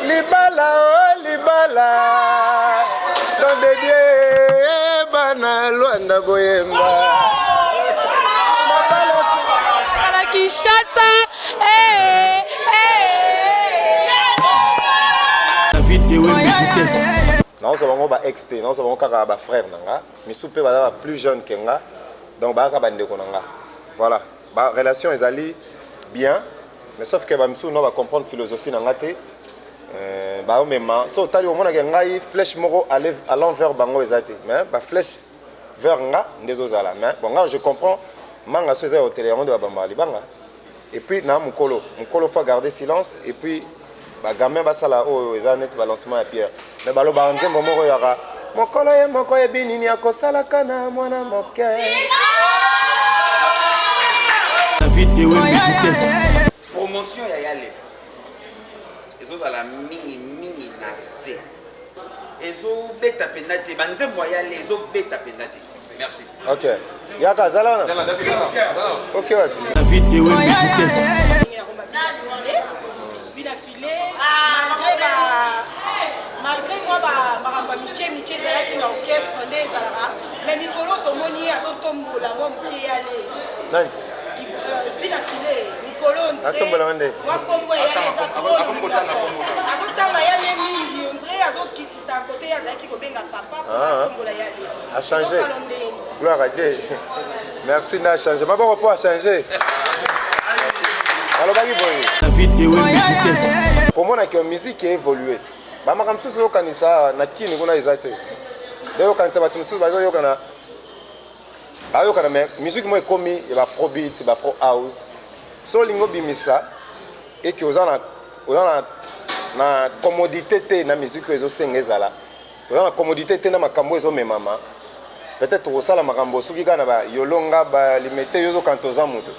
Libala, oh libala. Don de Dieu, bana Luanda Boyemba. Mabala Kinshasa. Nous avons un ex-té, nous avons un frère, mais soupe plus jeune que moi, donc voilà, la relation est allée bien, mais sauf que nous va comprendre la philosophie dans la tête. So tali omona ke ngai flèche moko allant vers bango ezate mais ba flèche vers nga ndezozala mais bon nga je comprends manga so eza hôtel yango de bambali banga et puis na mukolo faut garder silence et puis ba gamin basala o eza net balancement à pierre mais baloba nzembo moko yaka moko ye binini akosala kana mwana moke promotion ya yale ezozala mingi na se ezobeta penate banzembo ya yale ezobeta penate merci. OK yaka zala wana OK malgré moi maramba mike ezalaki na orchestre nde ezalaka mais mikolo tomoni azotombola mwa moke yale nani bina file mikolo nzire wakombo eyale eza azotanga yale mingi onzire azokitisa kote azalaki kobenga papa akombola yale a changé gloire à Dieu merci na changé ma bon rapport a changé alors comment on a que musique a évolué ba makamsu so kanisa na kini kuna izate leo kanisa batumsu bazo yokana mais musique moi komi ba afro beat ba afro house so lingo bimisa et que ozana na commodité te na musique ezo sengezala ozana commodité te na makambo ezo memama peut-être osala makambo soki kana ba yolonga ba limité yozo kanisa za mutu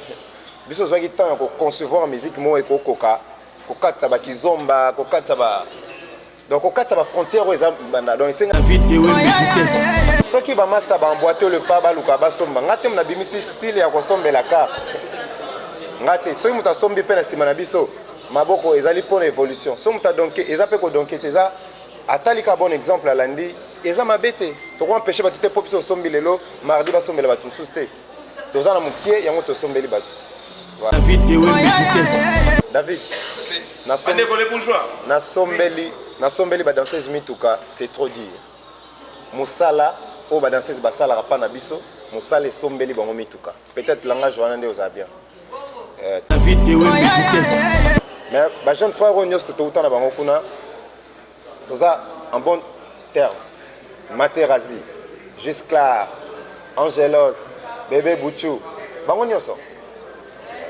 biso zwaki temps ko concevoir musique moi ekokoka kokatsa ba kizomba kokatsa ba donc au cas de la frontière aux donc c'est ceux qui va master va emboîter le pas baluka basomba ngate mna bimisi style ya kosombe la car ngate so muta sombi pe na sima na biso maboko ezali pour évolution so muta donc ezape ko donc teza atalika bon exemple à lundi eza mabete to ko empêcher ba toute population sombi lelo mardi ba sombela batum susté toza na mukie yango to sombeli batu voilà David na sombeli ba danseuse mituka c'est trop dire musala o ba danseuse basala rapa na biso musala sombeli bango mituka peut-être langage wana nde oza bien mais ba jeune frère on nyos to utana bango kuna toza en bon terme Materazi Juste Claire Angelos Bébé Bouchou bango nyoso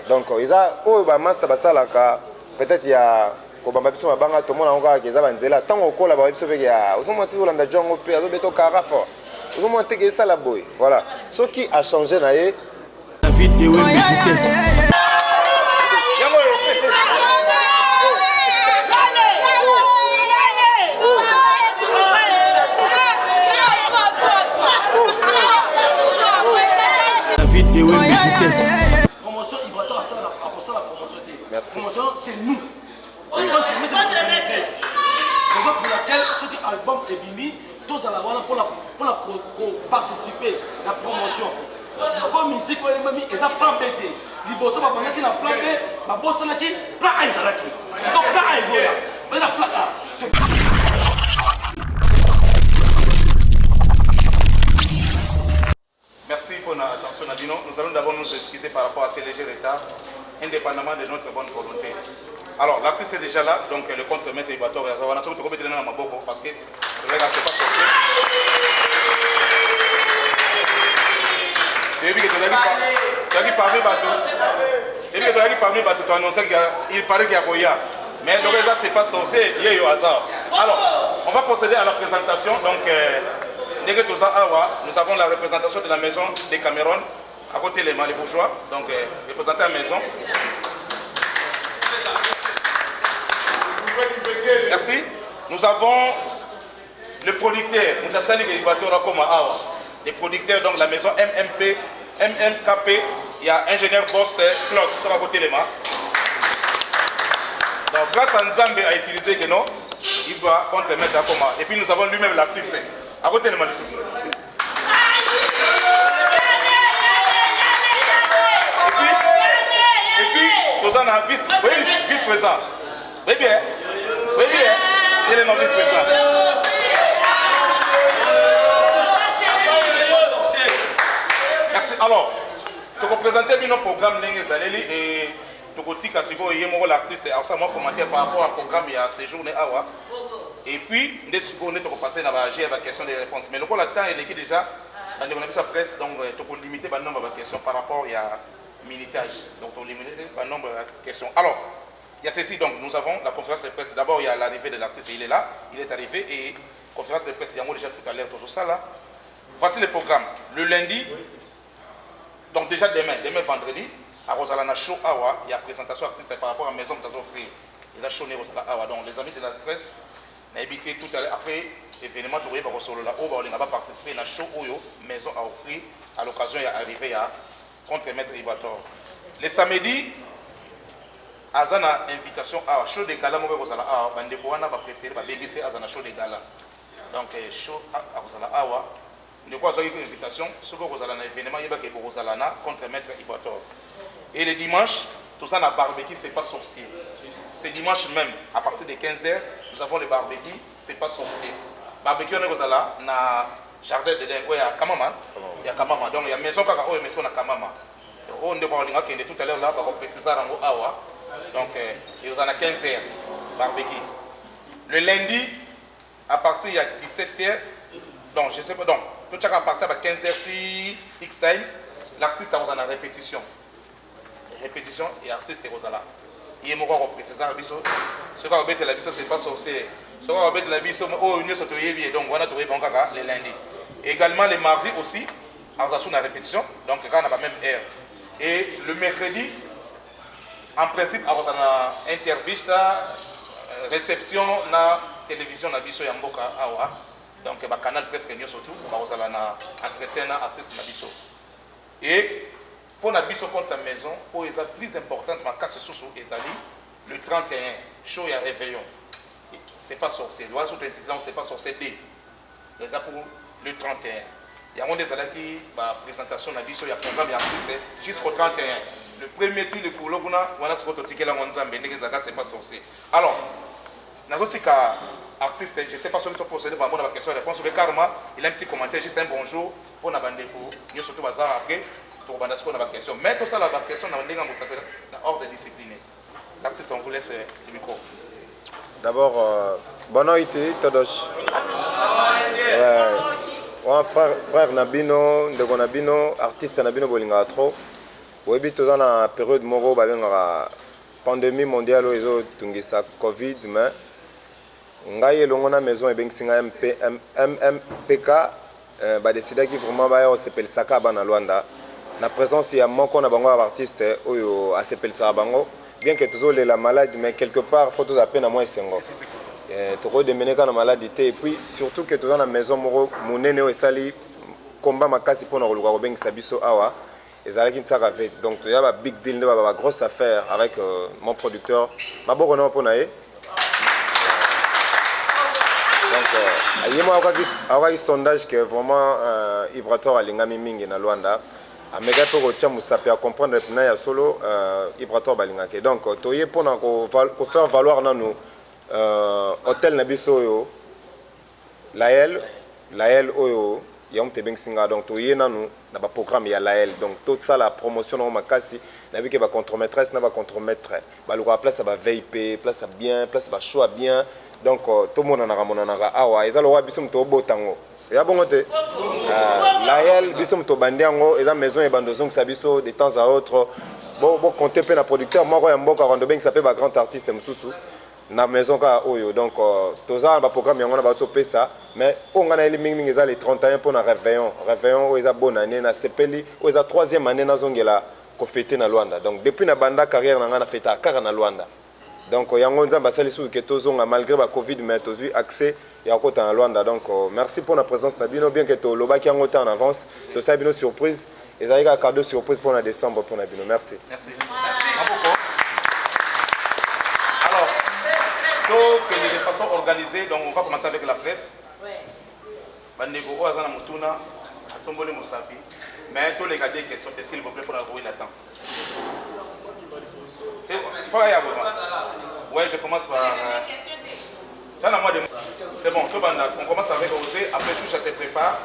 donc ils a o ba master basala ka peut-être il y a ko bamba biso mabanga to mona ngoka ke za banzela tango kola ba biso peke ya ozomo tu landa jongo pe azo beto karafo ozomo teke ça la boy voilà ce qui a changé na ye la vidéo promotion il va à ça la promotion. Merci. Promotion c'est nous. On va mettre notre maîtresse. Raison pour laquelle cet album est venu tous à la voilà pour participer à la promotion. C'est pas musique on est mis et ça plan BT. Liboso va prendre qui na plan B, ma bosse na qui plan A izalaki. C'est comme plan A voilà. On a plan A. Merci pour l'attention Nadino. Nous allons d'abord nous excuser par rapport à ces légers retards, indépendamment de notre bonne volonté. Alors, l'artiste est déjà là, donc le contre-maître Ibato Réazava. Nous avons dans ma bobo parce que le gars, c'est pas sorcier. Et puis, tu as parmi Batou, tu as annoncé qu'il paraît qu'il y a Goya. Mais le gars, c'est pas sorcier, il y a au hasard. Alors, on va procéder à la présentation. Donc, nous avons la représentation de la maison des Cameroun, à côté les bourgeois, donc représenté à la maison. Merci. Nous avons le producteur, les producteurs, donc la maison MMKP, il y a ingénieur boss Klaus sur à côté les mains. Donc grâce à Nzambe à utiliser que non, il doit contre-mettre à comment. Et puis nous avons lui-même l'artiste. À côté de moi, ceci. Et puis, nous avons un vice-président. Oui bien. Oui bien. Il est mon vice-président. Merci. Alors, tu peux présenter bien notre programme et tu peux dire que l'artiste alors ça moi commentaire par rapport au programme il y a séjourné Awa. Et puis, dès que on est passé dans la question des réponses. Mais le temps il est déjà on a vu sa presse donc tu peux limiter le nombre de questions par rapport il y a militage. Donc tu peux limiter le nombre de questions. Alors, il y a ceci donc nous avons la conférence de presse. D'abord il y a l'arrivée de l'artiste, il est là, il est arrivé et conférence de presse il y a moi déjà tout à l'heure tout ça là. Voici le programme. Le lundi donc déjà demain vendredi, à Rosalana Show Awa, il y a présentation artistique par rapport à la maison que nous avons offert. Il y a Shoné Rosalana Awa. Donc les amis de la presse, on a évité tout à l'heure, après l'événement, tu vas on va participer à la show Oyo, maison à offrir, à l'occasion, il y a arrivé à contre-maître Ibator. Les samedis, Azana invitation à show de gala, moi Rosalana Awa, Bandeboana va préférer, va bénéficier Azana show de gala. Donc show à Rosalana Awa. De quoi avoir une invitation, ce que vous allez un événement, il y a que vous allez contre maître Ibator. Et le dimanche, tout ça dans barbecue, c'est pas sorcier. C'est dimanche même, à partir de 15h, nous avons le barbecue, c'est pas sorcier. Barbecue, on est dans le jardin de Dengue, il y a Kamama. Il y a Kamama, donc il y a maison qui a maison à Kamama. On est tout à l'heure là, on va préciser en Awa. Donc, il y a 15h, barbecue. Le lundi, à partir de 17h, donc je sais pas, donc. Tout à partir de 15h X-Time, l'artiste est en répétition. Répétition et l'artiste est là. Il est mort préciser la biso. Ce qu'on va la biso, c'est pas sorcier. Ce qu'on va la biso, oh, nous sommes donc on a trouvé bon caca les lundis. Également les mardis aussi, on a une répétition, donc on a la même heure. Et le mercredi, en principe, on a une interview, réception, la télévision, la biso Yamboka Awa. Donc, le canal presque surtout, on va entretien artiste Nabiso. Et pour Nabiso contre la maison, pour les plus importantes, ma casse sous le 31, show et réveillon. C'est pas sorcier. Loin sur le titre, c'est pas sorcier D. Les pour le 31. Il y a des qui la présentation Nabiso, il y a un programme artiste jusqu'au 31. Le premier titre pour l'Oguna, on a ce que tu as c'est pas sorcier. Alors, Nazotika. Artiste, je ne sais pas si tu as procédé par rapport à la question-réponse, mais Karma, il a un petit commentaire, juste un bonjour pour la bande de cours. Il y a surtout bazar après, pour la question. Mais tout ça, la question, on ordre discipliné. L'artiste, on vous laisse le micro. D'abord, bonne nuit, Todosh. Frère Nabino, Ndego Nabino, artiste Nabino Bolinga trop. Oui, tout dans la période moro, la pandémie mondiale, ils ont tungisa Covid, mais ngai elongo na maison ebengisinga MMPK badesida ki vraiment ba osepelisaka bana Luanda na présence ya moko na bango artiste oyo asepelisaka bango bien que toujours la malade mais quelque part faut tous appeler na moi esengo toko demeneka na maladie et puis surtout que toujours na maison moko monene o esali combat makasi pona koluka ko bengisa biso awa ezalaki ntsaka vite donc il y a ba big deal ba grosse affaire avec mon producteur maboko na pona ye. Donc, il y a un sondage qui est vraiment vibratoire à l'ingami mingi na Luanda. A méga pour que comprendre le solo vibratoire balingake. Donc, toye pour faire valoir dans nous hôtel nabiso Lael oyo yom te bengsinga donc toye na nous na ba programme ya Lael donc toute ça la promotion na makasi na bi ke ba contre-maîtresse na ba contre-maître ba lu place ba VIP place bien place ba choix bien. Donc tout le monde en a ramonana awa eza lo wa biso mto botango ya bongo te Lael biso mto bandiango eza maison e bandozong sa biso de temps à autre bon compter pe na producteur moko ya mboka rondo beng ça peut ba grand artiste mususu na maison ka oyo donc toza ba programme yango na ba so pesa mais on a eli mingi eza les 31 pour na réveillon o eza bonne année na sepeli o eza 3e année na zongela ko fêter na Luanda donc depuis na banda carrière na nga na fêter kaka na Luanda. Donc, il y a un peu malgré la Covid, mais tu as eu accès à la Luanda. Donc, merci pour la présence. Nabino, bien que tu aies un en avance. Tu as une surprise. Et il y a un cadeau surprise pour le décembre pour Nabino. Merci. Merci. Merci. Alors, de façon organiser, donc on va commencer avec la presse. Bandego Oazana Mutuna, Atombole Moussapi. Mais tous les gars des questions, s'il vous plaît, pour avouer la temps. Ouais, je commence par. C'est bon, on commence avec Osé, après Choucha se prépare.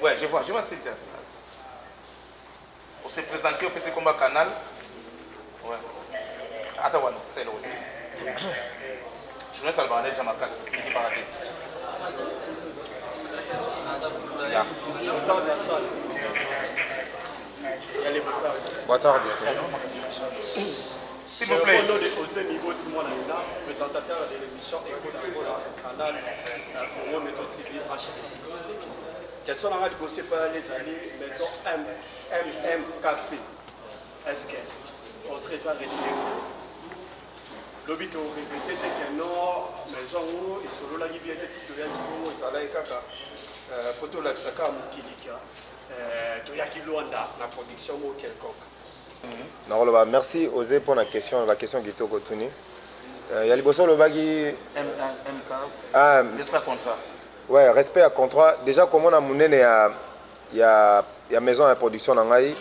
Ouais, je vois Cynthia. On s'est présenté au PC Combat Canal. Ouais. Attends, c'est l'autre. Je laisse Albanais, j'ai ma casse. Il dit paradis. S'il vous plaît. Présentateur de l'émission Écho Canal Congo Méthode TV HD. Question dans le dossier par les années maison MMKP. Est-ce que on très ça respecté? L'objet au répété que non maison où et solo la bien titulaire du Congo ça là kaka photo la saka mukilika to yakilonda la production mo quelconque. Merci Osé pour la question qui t'a retenu. Il y a les bossons le bagui. Respect à contrat. Ouais, respect à contrat. Déjà, comme on a monné, il y a maison de production dans l'Aïe.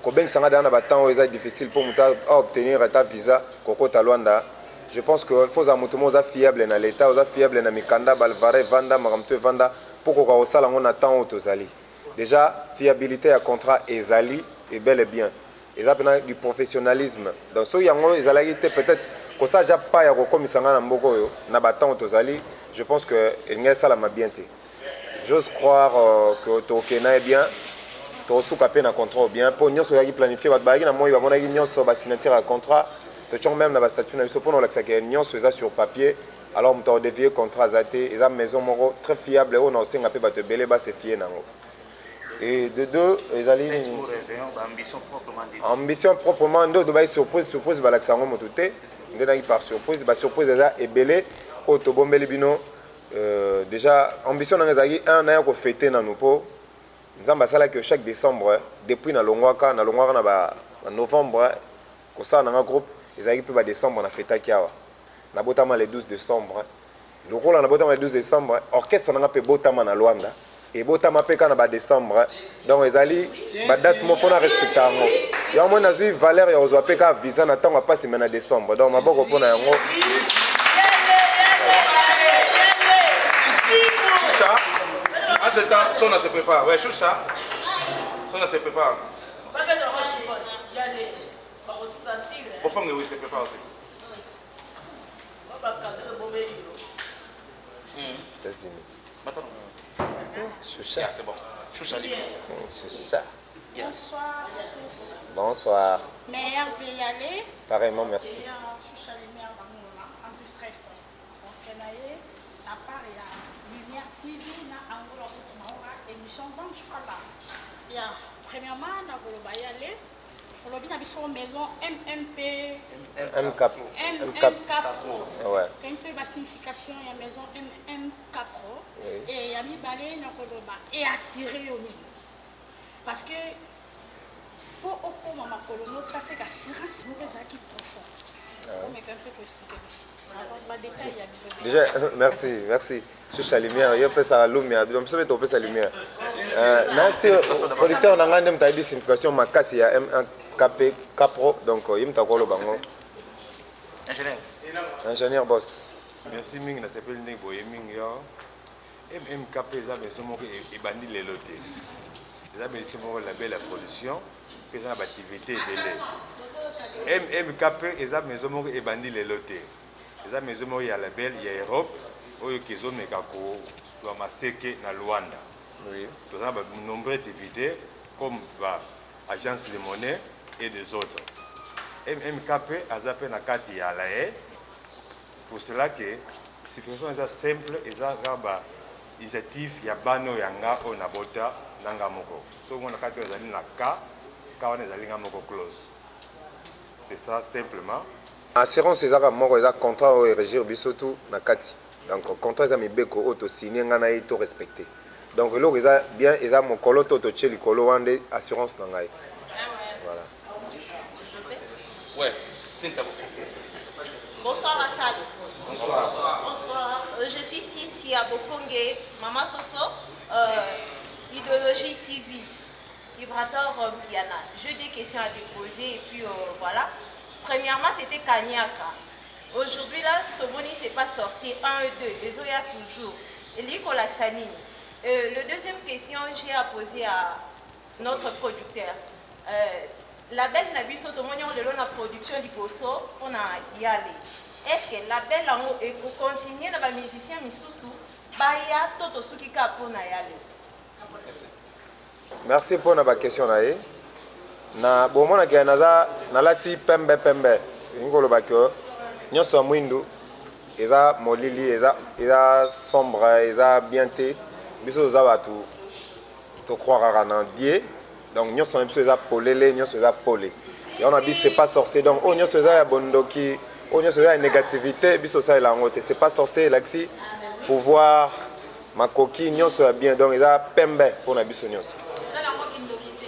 Quand on a des temps où c'est difficile pour obtenir un visa, je pense qu'il faut être fiable dans l'État, fiable dans Mikanda, Balvaré, Vanda, Maramte, Vanda, pour qu'on ait un temps où Zali. Déjà, fiabilité à contrat et Zali est bel et bien. Ils ont du professionnalisme. Dans ce yango, ils allaient peut-être que ça n'a pas comme ils na mboko na battant tozali. Je pense que il y ça la bien té. J'ose croire que tokena est bien. To soukape na contrat bien. Pour nous so yaki planifier votre bagage na moi il va mona union so ba signature à contrat. To même na ba statut na biso pour la que union so sur papier. Alors on t'a dévié contrat zaté. Ils ont maison moko très fiable on a singa pe ba te belé ba se fier nango. Et de deux, ils allaient. Ambition proprement dit. Ambition proprement dit. De surprise, balaksango mototé. Par surprise, surprise est belé. Autobombele bino. Déjà, ambition dans les agues, un an qu'on fêtait dans nos pots. Nous avons ça que chaque décembre, depuis na longwaka na novembre, comme ça dans un groupe, les agues plus bas décembre on a fêté kiawa. Na botama le 12 décembre. Le rôle na botama le 12 décembre, orchestre na pe botama na Luanda. Et botama pe kana ba décembre. Donc les ali ba date mo fona respecter ngo. Ya mo nazi valeur ya ozwa pe ka visa na tango pas semaine décembre. Donc maboko pona yango. Entre-temps, Sona se prépare. Ouais, Choucha. Sona se prépare. Au fond, oui, se prépare aussi. Choucha. C'est bon. Choucha libre. Choucha. Bonsoir à tous. Bonsoir. Meilleur veut y aller. Pareillement, merci. Et Choucha Lumière anti-stress. Donc, à part il y a Lumière TV, na Angola émission donc je là. Il y a premièrement na Goloba y aller. On a bien sur maison MMP MK Pro. Ouais. Quand il y a signification il y a maison MMK Pro et il y a mis balai na Goloba et assuré au niveau. Parce que pour au ma colono c'est qu'assurance mauvaise qui profond. On est un peu pour expliquer ça. Déjà, merci. Choucha Lumière, il y a fait ça à lumière. On peut mettre sa lumière. Le producteur n'a pas de signification, mais il y a un Capro, donc il y a un bango. Ingénieur boss. Merci Ming, na s'appelle Neboye Ming. MMKP, ils ont bandi les lotés. Ils ont la belle production, ils ont l'activité de MMKP, ils ont bandi les lotés. Ils ont la belle, il y a Europe, ils ont Maseke na Luanda. Oui. Nous avons de nombreuses activités comme l'agence de monnaie et des autres. MMKP a zappé na kati ya la pour cela que la situation est simple et ça initiative ya bano yanga o na bota nanga moko. So on a kati ezali na ka on ezali nga moko close. C'est ça simplement. Assurance ezaka moko eza contrat o régir bisotu na kati. Donc contrat eza mibeko auto signé ngana yi to respecter. Donc là eza bien eza mokolo to tche likolo wande assurance na ngai. Voilà. Ouais, c'est ça. Bonsoir à Sali. Bofongue, Maman Soso, Idéologie TV, Vibrateur Piana. J'ai des questions à déposer et puis voilà. Premièrement, c'était Kanyaka. Aujourd'hui, là, Toboni, c'est pas sorcier. 1 et 2, les Oya toujours. Et Liko Laxani. Le deuxième question, j'ai à poser à notre producteur. La belle Nabiso Tomoni, on a la production du Bosso, on a y aller. Est-ce que la belle en haut et pour continuer dans la musicien Misusu, Baya Toto Sukika pour y aller? Merci pour la question. Na bomona ke naza nalati pembe ngolo bakyo nyoso mwindu eza molili eza sombre eza bienté biso za batu to croire na Dieu donc nyoso biso eza polele nyoso eza polé et on a dit c'est pas sorcier donc on nyoso eza ya bondoki on nyoso eza négativité biso ça la ngote c'est pas sorcier laxi pouvoir makoki nyoso ya bien donc eza pembe pour na biso nyoso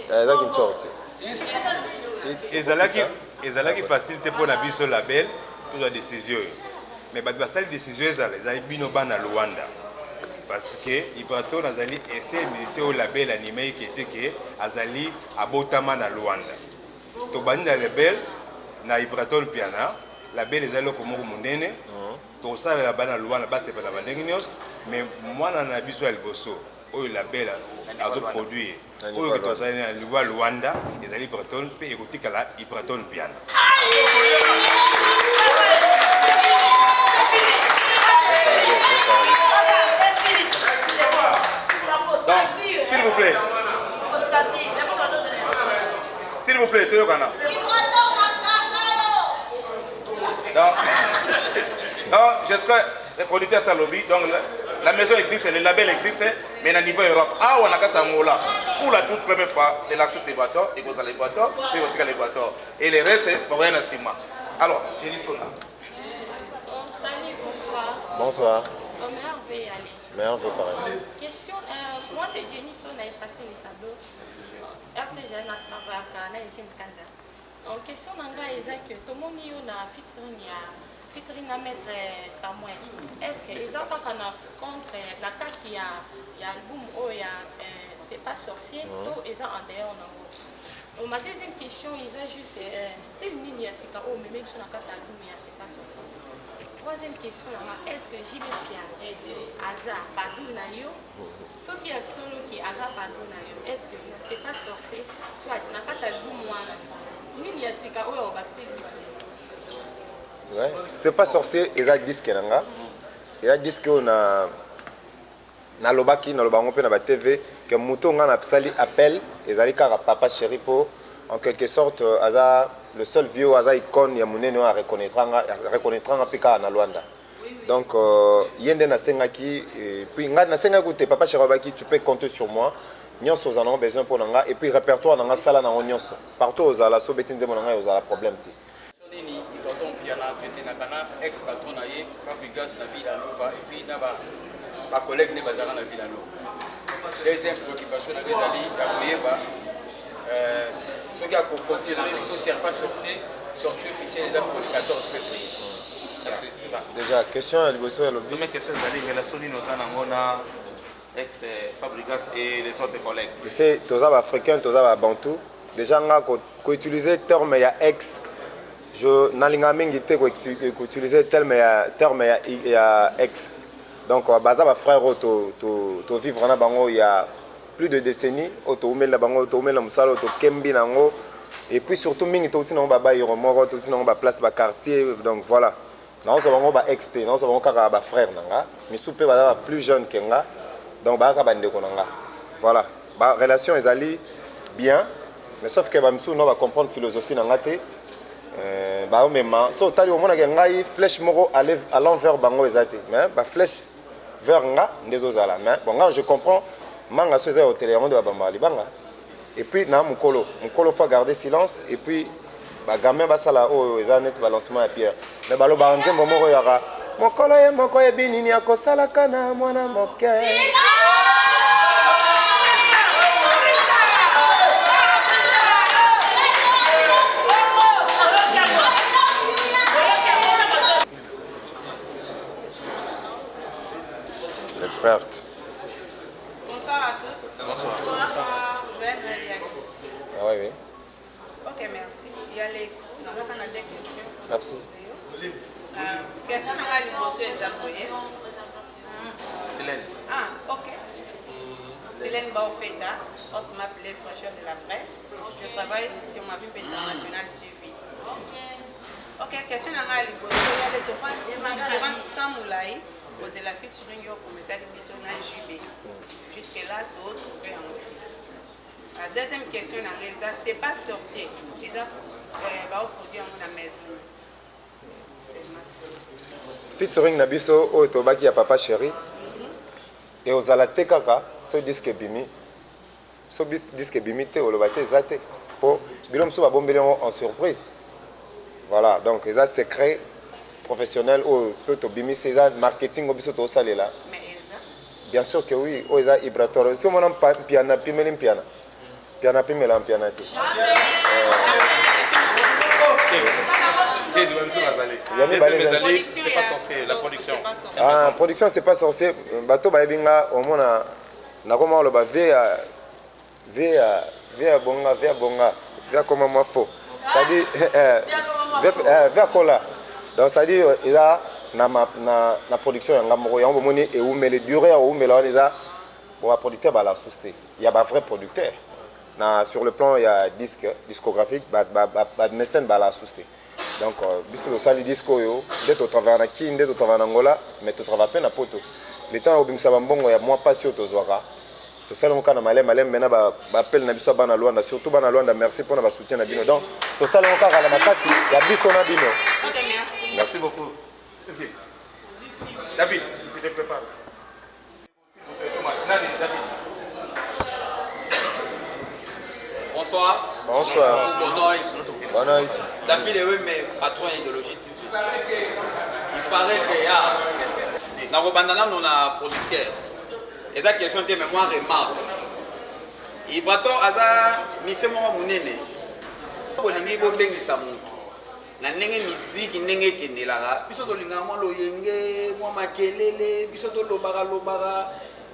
eza kinchorte ezalaki facilité pour na biso label pour la décision mais bato basali décision ezali bino bana Luanda parce que Ibrato nazali essayer de au label animé qui était que azali abotama na Luanda to bani na label na Ibrato le piana label ezali ko moko munene to sala la bana Luanda base bana bandenge nyos mais mwana na biso ya liboso oyo label azo produire oyo que tozali na Luanda ezali Breton pe ekotikala Breton piano. Donc, s'il vous plaît. S'il vous plaît, Toyokana. Donc, j'espère que les producteurs sont lobby. Donc, la maison existe, le label existe, mais à niveau Europe. Ah, on a qu'à là. Pour la toute première fois, c'est l'artiste Bateau, et vous allez Bateau, puis aussi les bateaux. Et les restes, c'est pour rien à Sima. Alors, Jenny Sona. Salut, bonsoir. Bonsoir. Omer veut y aller. Mère veut parler. Question, moi c'est Jenny Sona, effacé les tableaux. Après, j'ai un travail à Kana et j'aime Kanza. En question, Nanga, que tout le monde a featuring à maître Samuel. Est-ce que les enfants contre la carte, il y a l'album où c'est pas sorcier, tout est en dehors. Ma deuxième question, il y a juste style Nini, c'est quand on met même sur la carte l'album, c'est pas sorcier. Troisième question, est-ce que JB Pian est de hasard, Badou Nayo, ce qui est solo qui est hasard, Badou Nayo, est-ce que c'est pas sorcier, soit la carte l'album, Nini, c'est quand on va faire du solo. Ouais. C'est pas sorcier, il y a disque nanga. Il y a disque on a na lobaki na lobango pe na ba TV que muto nga na psali appel ezali kara papa chéri po en quelque sorte aza le seul vieux aza icône ya munene a reconnaître pika na Luanda. Donc yende na sengaki puis nga na senga goûter papa chéri baki tu peux compter sur moi. Nyonso za na besoin pour nanga et puis répertoire nanga sala na nyonso. Partout aux ala so betinze monanga aux ala problème ti. Nini itoton piana traité na kana ex patron na ye Fabrigas na ville à Nova et puis na ba collègue ne bazara na ville à Nova. Deuxième préoccupation na bezali ya koyeba ce qui a confirmé biso c'est pas sorcier sortie officielle les pour le 14 février. Merci. Déjà question à l'Ibosso et l'Obi. Première question c'est la relation ni nos anangona ex Fabrigas et les autres collègues. Tu sais toza ba africain toza ba bantou déjà nga ko utiliser terme ya ex je nalinga mingi te ko utiliser terme ya ex donc baza ba frère to vivre na bango il y a plus de décennies to umela bango to umela musalo to kembi nango et puis surtout mingi to tina ba bayiro moro to tina ba place ba quartier donc voilà non ça bango ba ex te non ça bango kaka ba frère nanga mais soupe ba plus jeune que nga donc ba ka bande ko nanga voilà ba relation ezali bien mais sauf que ba msu no ba comprendre philosophie nanga te bah même so tali au mona ngai flèche moro à l'envers bango ezate mais ba flèche vers nga ndezozala mais bon nga je comprends manga so za hôtel on de bamba libanga et puis na mukolo faut garder silence et puis ba gamin ba sala o ezanet balancement à pierre mais balo ba nzembo moko yaka mokolo ye binini akosala kana mwana moke. Les frères. Bonsoir à tous. Bonsoir. Joël Valiaki. Ah oui, oui. Ok, merci. Il y a les... Nous avons des questions. Merci. Question à l'impossible examiner. Célène. Ah, ok. Célène Baofeta, autre m'appelait fraîcheur de la presse. Je travaille sur ma pub internationale TV. Ok, question à l'impossible. Il y a des différents temps moulay. Posez la featuring comme état de mission à JB. Jusque-là, d'autres trouvaient en cri. La deuxième question, c'est pas sorcier. Déjà, va produire dans la maison. C'est ma soeur. Featuring Nabiso, au Tobaki à Papa Chéri. Et aux Alate Kaka, ce disque bimi. Ce disque bimi, te olobate zate. Pour Bilom Souba Bombélé en surprise. Voilà, donc, ils ont secret professionnel au bimi, c'est ça, marketing au biso to salé là. Mais Elsa? Bien sûr que oui, au Elsa Ibrator. Si on a un piano, pimelim piano. Piano, pimelam piano. C'est pas censé, la production. Ah, production, c'est pas censé. Bateau, baebinga, au moins, on a comment le bas, via bonga, comment moi faux. C'est-à-dire, via cola. Donc, c'est-à-dire, il a la production, mais les durées, la producteur va la souster. Il y a un vrai producteur. Sur le plan, il y a discographique, Mesten va la souster. Donc, bisous de sali disco yo, dès au travail en Kine, dès au travail en Angola, mais tu travailles peine à poto. Le temps où bimsa bambongo ya moi pas sûr to zoaka. To sala mon kana malem mena ba appel na biso bana Luanda, surtout bana Luanda, merci pour na soutien na bino. Donc, to sala mon kana la makasi ya biso na bino. Merci beaucoup. David, tu te prépares. Bonsoir. Bonsoir. Bonsoir. David est oui, mais patron idéologie TV. Il paraît qu'il y a. Dans le bandana, on a un producteur. Et la question de mémoire remarque. Il va tout hasard, monsieur Mounene. Bolingi bobengi samu. Na nenge musique nenge kendelara. Biso to lingama lo yenge, mo makelele, biso to lobara.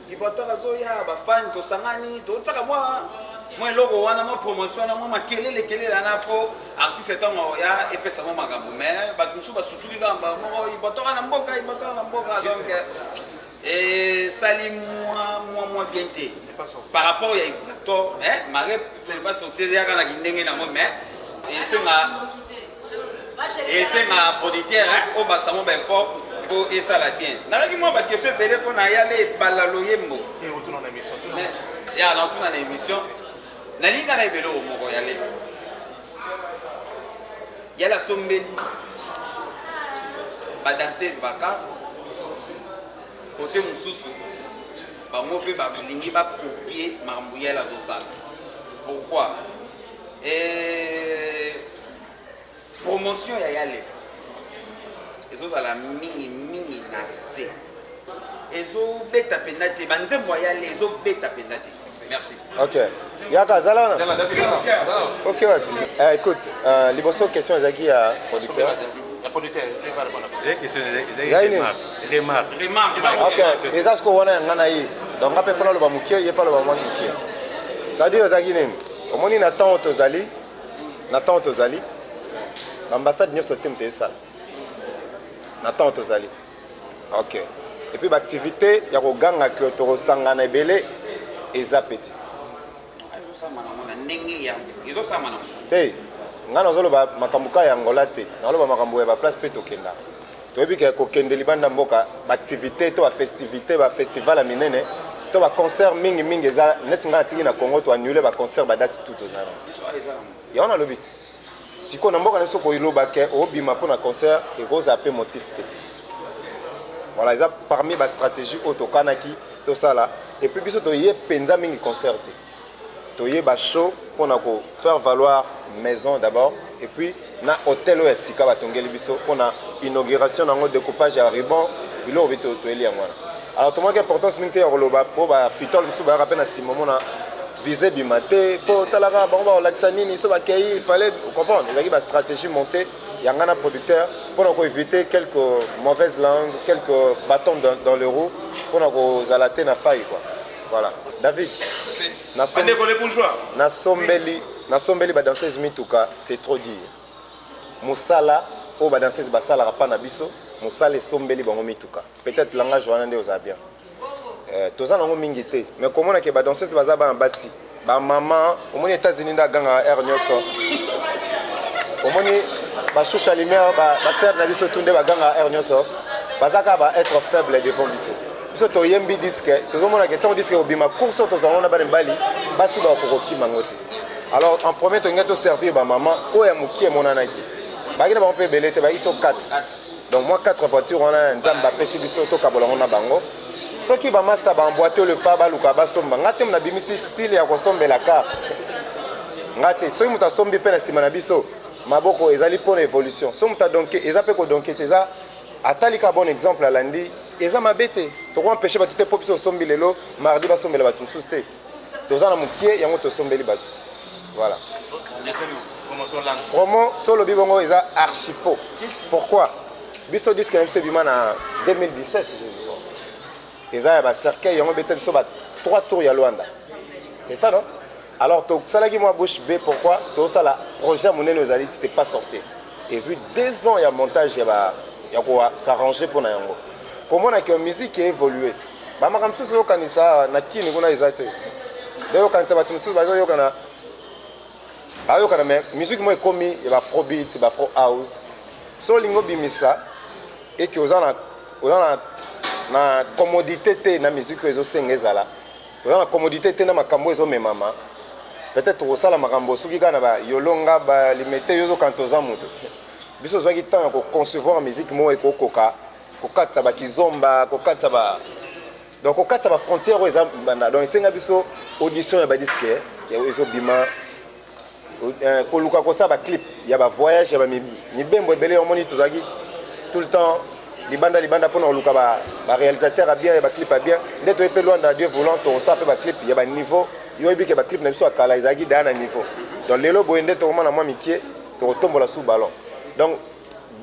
Il va tout azoya ba fan to sangani, to tsaka moi. Moi logo wana mo promotion na mo makelele kelela na po artiste tongo ya epesa mo magambo mais ba musu ba sutuli gamba mo ibotoka na mboka donc moi bien té par rapport ya Ibrator mare ce n'est pas sorcier ya kana kindenge na mo mais c'est ma producteur au baksa mo ba fort pour et ça la bien na ki mo ba question belé pour na ya le balaloyembo et retourne en émission ya na retourne en émission. Nalinga na ibelo moko yale. Yala sombeli. Ba danseuse baka. Côté mususu. Ba mope ba lingi ba copier makambo yala do sala. Pourquoi? Promotion ya yale. Ezo sala mingi na se. Ezo beta penate banzembo yale ezo beta penate. Merci. Ok. Yaka Zalana. Ok, ouais. Écoute, liboso question ezaki ya producteur. La producteur, il va répondre. Il y a une remarque. Ok. Les asko wana ngana yi. Donc après fona lo ba mukie, il pas lo ba mwani ici. Ça dit ezaki nini? Omoni na temps tozali. L'ambassade nyo sotem te ça. Na temps tozali. Ok. Et puis l'activité ya ko ganga que to sangana ebele ezapeti. Te nga nazoloba makambuka ya Angola te naloba makambo ya ba place pe tokenda toyebi ke kokende libanda mboka ba activité to ba festivité ba festival a minene to ba concert mingi eza net nga tiki na Congo to annuler ba concert ba date tout ozana ya on a lobit siko na mboka na soko iloba ke obima pour na concert et rosa pe motif te voilà ça parmi ba stratégie otokanaki to sala et puis biso to yé penza mingi concert te toyé ba show pour faire valoir maison d'abord et puis na hôtel o sika batongeli biso pour na inauguration na découpage à ruban bilo bito to eli ngwana alors tout manque importance mingi ya roloba po ba fitol musu ba rappel na simomo na viser bimate po talaka ba laksanini so ba kei il fallait comprendre il y a une stratégie montée yanga na producteur pour éviter quelques mauvaises langues quelques bâtons dans le roue mpona kozala te na fai quoi. Voilà. David, nasombeli badanseuse mituka, c'est trop dire. Mosala o badanseuse basalaka pa na biso, mosala esombeli bango mituka. Peut-être langage wana nde oza bien. Toza nango mingi te, mais komona ke badanseuse baza ba basi, ba maman, omoni États-Unis nda ganga air nyoso. Omoni ba choucha lumière ba sœur na biso tunde ba ganga air nyoso. Bazaka ba être faible devant biso. Biso to yembi disque, tozomona ke ton disque obima course tozalona ba mbali, basi ba kokoki mangote. Alors en premier to ngato servir ba maman o ya mukie monana ki. Ba kina ba mpe belete ba iso 4. Donc moi 4 voitures on a nzamba pesi biso to kabolongo na bango. Soki ba master ba emboîter le pas ba luka ba somba ngate na bimisi style ya kosombela ka. Ngate soki muta sombi pe na sima na biso maboko ezali pour l'évolution. So muta donc ezape ko donc teza atalika bon exemple à lundi eza mabete to ko empêcher ba tout pop so sombi lelo mardi ba sombela ba tumsus te. Toza na mukie yango to sombeli batu. Voilà. Promo solo bibongo eza archi faux. Pourquoi? Biso disque MC bima na 2017 je crois. Eza ba cercueil yango bete biso ba 3 tours ya Luanda. C'est ça non? Alors to salaki moi bouche B pourquoi? To sala projet monene ozali c'était pas sorcier. Et j'ai 2 ans ya montage ya quoi s'arranger pour na yango. Comment na que musique a évolué. Ba makamso so kanisa na kini kuna ezate. Leo kanisa batu musu bazo yokana ayo kana mais musique moi komi ya afrobeat ba afro house so lingo bimisa et que ozana na commodité te na musique ezo sengezala ozana commodité te na makambo ezo memama peut-être osala makambo soki kana ba yolonga ba limité yozo kanisa za mutu biso zwaki temps ko concevoir musique moi ko koka ko katsa ba kizomba ko katsa ba donc ko katsa ba frontière eza banda donc senga biso audition ya ba disque ya ezo bima koluka kosa ba clip ya ba voyage ya ba mibembo ebele omoni tozaki tout le temps libanda pona koluka ba réalisateur a bien ya ba clip a bien ndeto epe Luanda Dieu voulant to sa pe ba clip ya ba niveau yo ebi ke ba clip na biso akala ezaki dana niveau donc lelo boende to mona moi mikie to tombola sous ballon donc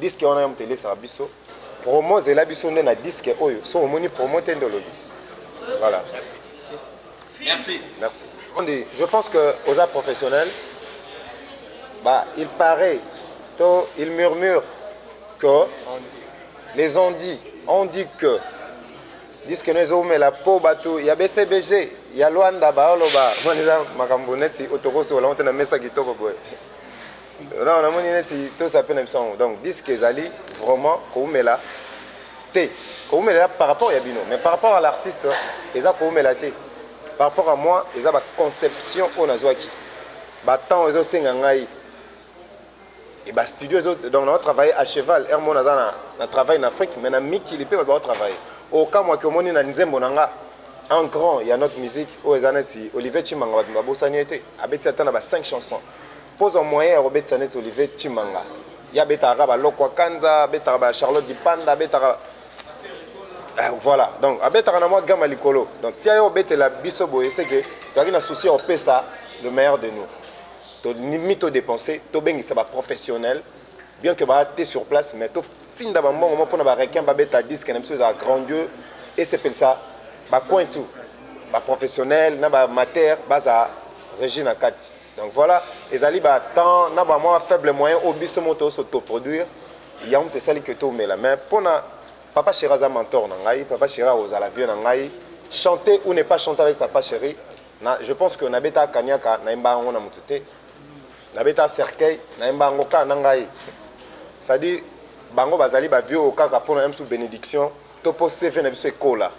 disque on a un télé ça biso promo zela biso na disque oyo so omoni promo tendo lobi voilà merci je pense que aux arts professionnels bah, il paraît, il murmure que les on dit que disent que nous avons la peau bateau, il y a BCBG, il y a Luanda, Baoloba, Makamboneti, Otoroso, on a mis ça qui tombe. Non, on a mis tout ça peine donc disent que Zali vraiment comme là, comme là par rapport à Yabino, mais par rapport à l'artiste, ils ont comme là par rapport à moi, ils ont ma conception on a zoaki. Bah tant ils ont singangai. Et bah studio donc on a travaillé à cheval on a travaillé en Afrique mais na miki lipe on travailler au cas moi que moni na nzembo nanga en grand il y a notre musique au ezaneti Olivier Chimanga ba bosani été abeti atana ba 5 chansons pose en moyen Robert Sanet Olivier Chimanga ya betara ba lokwa kanza betara ba Charlotte Dipanda betara voilà donc abetara na moi gama likolo donc tia yo betela biso boye c'est que tu as une souci au pesa le meilleur de nous. Limite au dépenser, to bengi ça va professionnel, bien que bah t'es sur place, mais to fin d'abord moment pour na requin ba beta disque na chose à grandiose et c'est pour ça bah coin tout, bah professionnel, na ba mater, bah ça Regina Kati. Donc voilà, les ali bah temps na ba moi faible moyen au bis moto s'autoproduire, il y a un te sali que to mais la main pour na papa Chiraza mentor na ngai, papa Chira aux à la vie na ngai, chanter ou ne pas chanter avec papa chéri. Je pense que na beta kanyaka na imba on a mutute. Nabeta cercueil na mbango ka nangai ça dit bango bazali ba vieux au kaka pour na sous bénédiction to po CV na biso ekola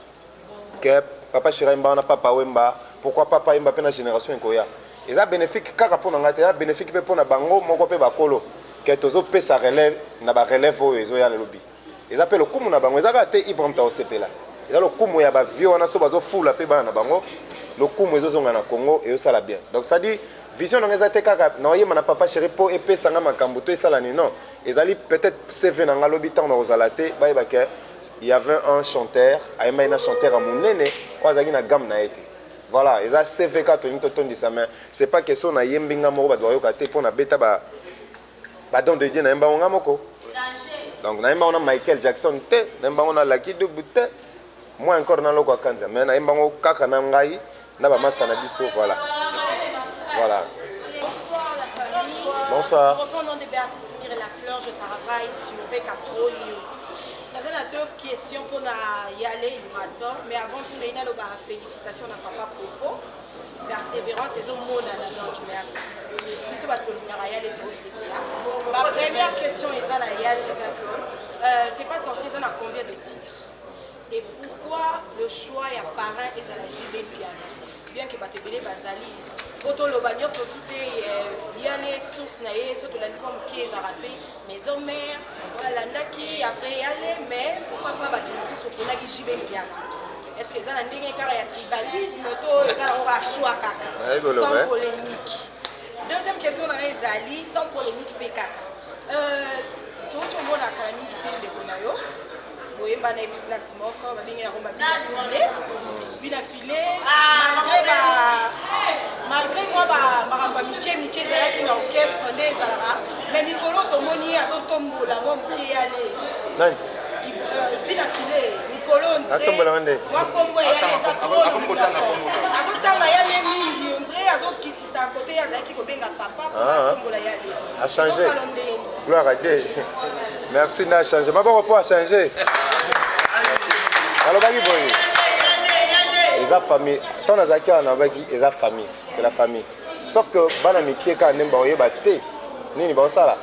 que papa Chira mbana papa wemba pourquoi papa imba pe na génération ekoya eza bénéfique kaka pour na ngata bénéfique pe pour na bango moko pe bakolo que tozo pe sa relève na ba relève o ezo ya le lobby eza pe le kumu na bango eza ka te Ibrahim ta osepela eza le kumu ya ba vieux wana so bazo fula pe bana na bango le kumu ezo zonga na Congo et ça la bien donc ça dit vision dans les attaques na yema na papa chéri po epé sanga makambo to esala ni non ezali peut-être CV na ngalobi tant na ozalate ba yebake il y avait un chanteur ayema ina chanteur à monene ozaki na gamme na été voilà eza CV ka to ni to tondi ça mais c'est pas question na yembinga moko ba doit yoka te pour na beta ba don de Dieu na yemba nga moko donc na yemba on a Michael Jackson te na yemba on a Lucky Dube te moi encore na loko kanza mais na imbango kaka na ngai na ba master na biso voilà. Voilà. Bonsoir. Au nom de Béatrice Lafleur, je travaille sur VK Pro News. Dans une deux questions pour y aller, mais avant tout, il y a une félicitation à Papa Popo. Persévérance et au monde à la donc merci. Ma première question est à la Yale, c'est pas censé ça a combien de titres? Et pourquoi le choix est parrain et à la JB piano? Bien que Batebele Bazali, Poto Lobanio surtout il y a les sources naïe, surtout la diplôme qui est arabé, maison mère, la naki après y aller, mais pourquoi pas battre une source pour la JB piano? Est-ce que ça a un car il y a tribalisme, ça a choix caca, sans polémique. Deuxième question dans les alliés, sans polémique PKK. Tout le monde a quand même dit que les Bonayo, oui, on a eu place mort, on a bien filé, malgré moi, Mickey, c'est là qui est orchestre des Alara, mais Nicolo Tomoni a tout tombé là, moi qui est allé. Bien filé, Nicolo, on dirait, moi comme moi, il y a les atouts, on dirait, à côté, il y a qui papa, a changé. Gloire à Dieu. Merci, n'a changé. Ma bon repos a changé. Alors, ils ont famille. Tant que on a dit, ils ont famille. C'est la famille. Sauf que, banami qui est quand même barré, baté. Ni ba ça là.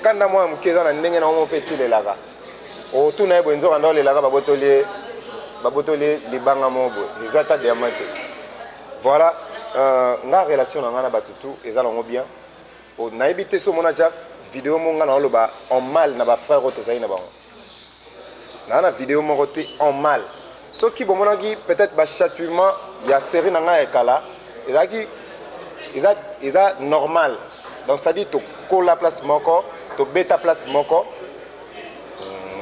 Quand moi, je suis en train de mon PC les laga. Au tout n'a pas besoin d'andor les laga, babotolé, les bangamobo. Ils ont pas diamant. Voilà. La relation na batutu ezalongo bien o na ebité so mona ja vidéo monga na loba en mal na ba frère otozai na bango na vidéo moroté en mal ce qui bomona gi peut-être ba châtiment ya série na nga ekala ezaki eza normal donc ça dit to kola place moko to beta place moko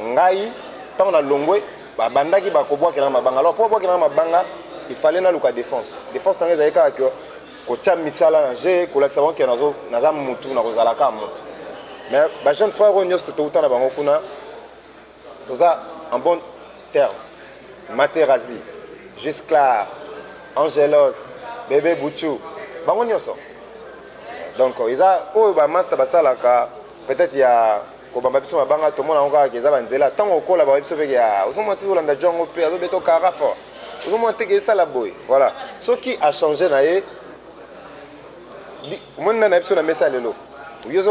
ngai tant na longwe ba bandaki ba kobwa kena mabanga alors pour bwa kena mabanga il fallait na luka défense dans les aïka que kocha misala j'ai kolakisa bango ke naza mutu na kozalaka mutu mais ba jeune frère nyos to utana bango kuna toza en bon terme Materazi Jusclar Angelos Bébé Bouchou bango nyoso donc isa o ba master basalaka peut-être il y a ko bamba biso mabanga to mona ngo ka za banzela tango kola ba biso pe ya ozomo tu landa jongo pe azo beto karafa. Voilà. Ce qui a changé, on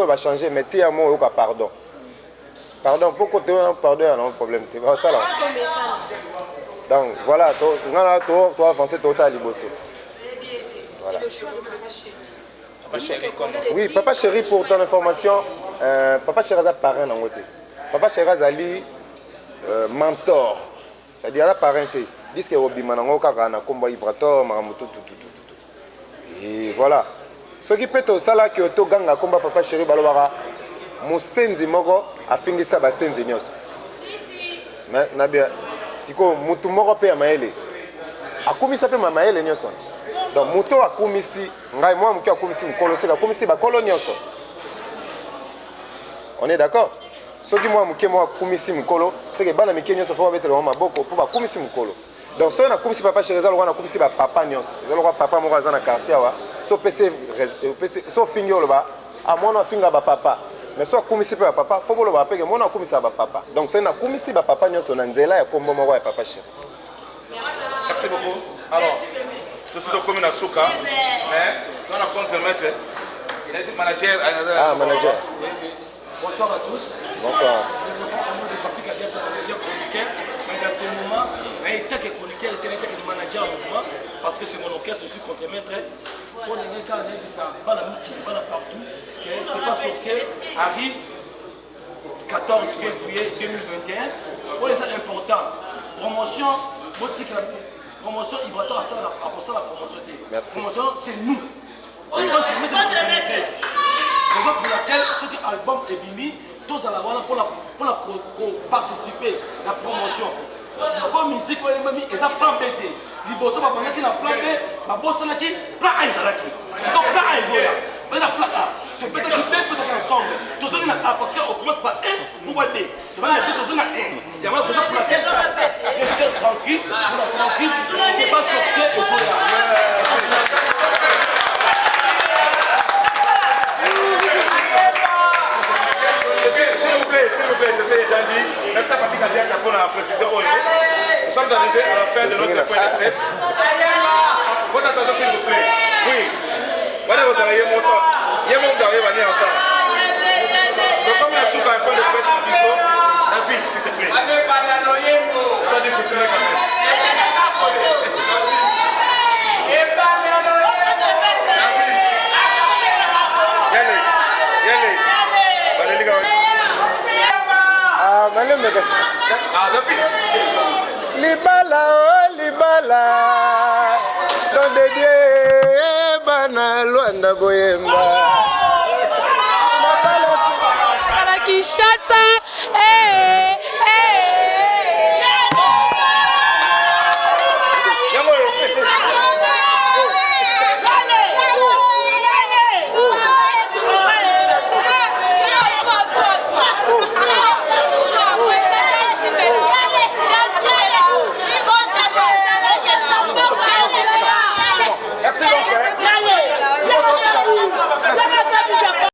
va changer, mais si il pardon. Pardon, pourquoi tu as un pardon, il y a un problème. Donc voilà, tu as avancé total. Voilà. Oui, papa chéri, pour ton information, papa chéri a parrain en côté. Papa chéri a mentor, c'est-à-dire la parenté. Disque Robimanango Karana, Combo Ibrator, Maramutu, et voilà. Ce qui peut être ça là, que tu ganga combat papa chéri Balwara, Moussenzi Moro a fini ça, Bassenzi Nios. Mais Nabia, si quoi, Moutou Moro paye à Maële. A commis ça, ma Maële Nioson. Donc, Mouto a commis si, moi, qui a commis si, Mkolosse, a commis si, Bakolonioso. On est d'accord? Ce qui moi, moi, commis si, Mkolo, c'est que Banami Kenyo se fait mettre le Maboko pour commis si, Mkolo. Donc, si on a comme si papa chez Rezal, on a comme si papa nyos. Le roi papa moi dans le quartier wa. So PC so fingo le ba. À moi on a finga ba papa. Mais soit comme si papa, faut que le ba que moi on a comme si papa. Donc c'est na comme si papa nyos on nzela ya kombo moi papa chez. Merci beaucoup. Alors, tout ce que comme Souka, mais on a compte permettre manager manager. Bonsoir à tous. Bonsoir. Je réponds au nom de Papi Kadia, chroniqueur. Mais dans ce moment, il était que chroniqueur, il était que manager en mouvement, parce que c'est mon orchestre, je suis contre-maître. Pour les gars, on a dit ça, pas la mouki, pas la partout, c'est pas sorcier, arrive 14 février 2021. Pour les gens importants, promotion, promotion, il va t'en faire la promotion. Promotion, c'est nous. On est contre-maître de la maîtresse. Raison pour laquelle ce qui album est bimi, tous à la voilà pour participer à la promotion. C'est pas musique, ils ont plan B. Les boss va prendre la plan B, ma boss n'a qui plan A Izalaki. C'est comme plan A Ivoya. Vous avez plan A. Tu peux être peut-être ensemble. Tu as A parce qu'on commence par 1 pour voir B. Tu vas aller tous à 1. Il y a pour laquelle je suis 30 Francky, c'est pas sorcier et Zoya. S'il vous plaît, c'est étant dit. Merci à Papi Kadia pour la précision. Nous sommes arrivés à la fin de notre point de presse. Votre attention, s'il vous plaît. Oui. Voilà, vous allez y aller. Il y a mon gars qui va venir ensemble. Donc, comme la soupe a un point de presse, la ville, s'il te plaît. Sois discipliné quand même. Libala, oh Libala, don de Dieu, bana Luanda Boyemba. Kinshasa, eh.